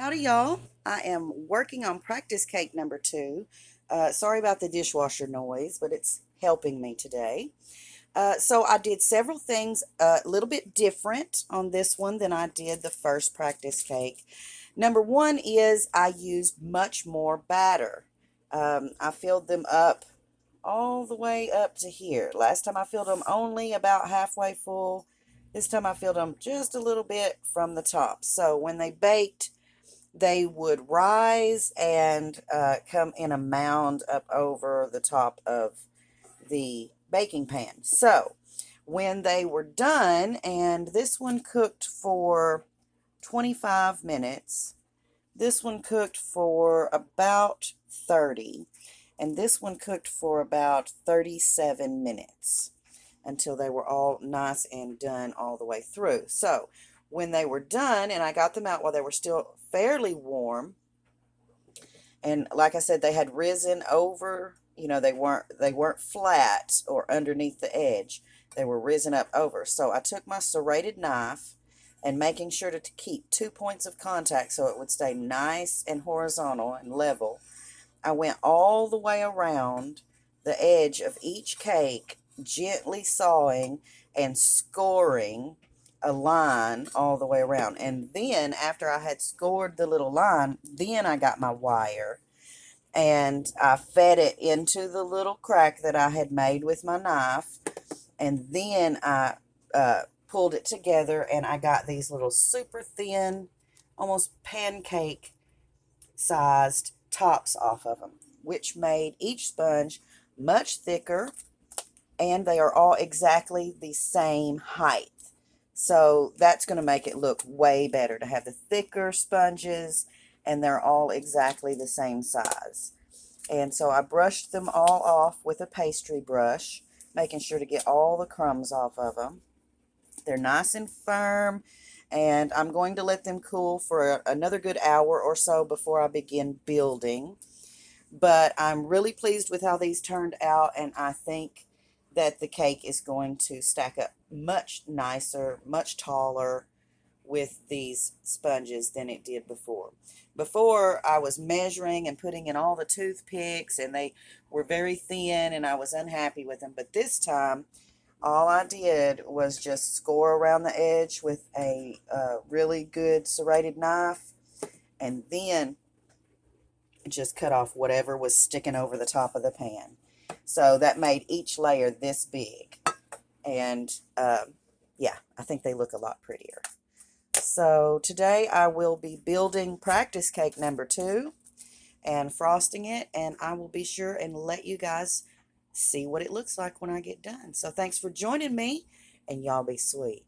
Howdy, y'all. I am working on practice cake number two. Sorry about the dishwasher noise, but it's helping me today. So I did several things a little bit different on this one than I did the first practice cake. Number one is I used much more batter. I filled them up all the way up to here. Last time I filled them only about halfway full. This time I filled them just a little bit from the top. So when they baked, they would rise and come in a mound up over the top of the baking pan. So when they were done, and this one cooked for 25 minutes, this one cooked for about 30, and this one cooked for about 37 minutes until they were all nice and done all the way through. So when they were done, and I got them out while they were still fairly warm, and like I said, they had risen over, they weren't flat or underneath the edge. They were risen up over. So I took my serrated knife and making sure to keep 2 points of contact so it would stay nice and horizontal and level. I went all the way around the edge of each cake, gently sawing and scoring a line all the way around. And then after I had scored the little line, then I got my wire and I fed it into the little crack that I had made with my knife. And then I pulled it together and I got these little super thin, almost pancake sized tops off of them, which made each sponge much thicker, and they are all exactly the same height. So that's going to make it look way better to have the thicker sponges, and they're all exactly the same size. And so I brushed them all off with a pastry brush, making sure to get all the crumbs off of them. They're nice and firm, and I'm going to let them cool for another good hour or so before I begin building. But I'm really pleased with how these turned out, and I think that the cake is going to stack up much nicer, much taller with these sponges than it did before. Before, I was measuring and putting in all the toothpicks, and they were very thin, and I was unhappy with them. But this time, all I did was just score around the edge with a really good serrated knife, and then just cut off whatever was sticking over the top of the pan. So that made each layer this big. And yeah, I think they look a lot prettier. So today I will be building practice cake number two and frosting it, and I will be sure and let you guys see what it looks like when I get done. So thanks for joining me, and y'all be sweet.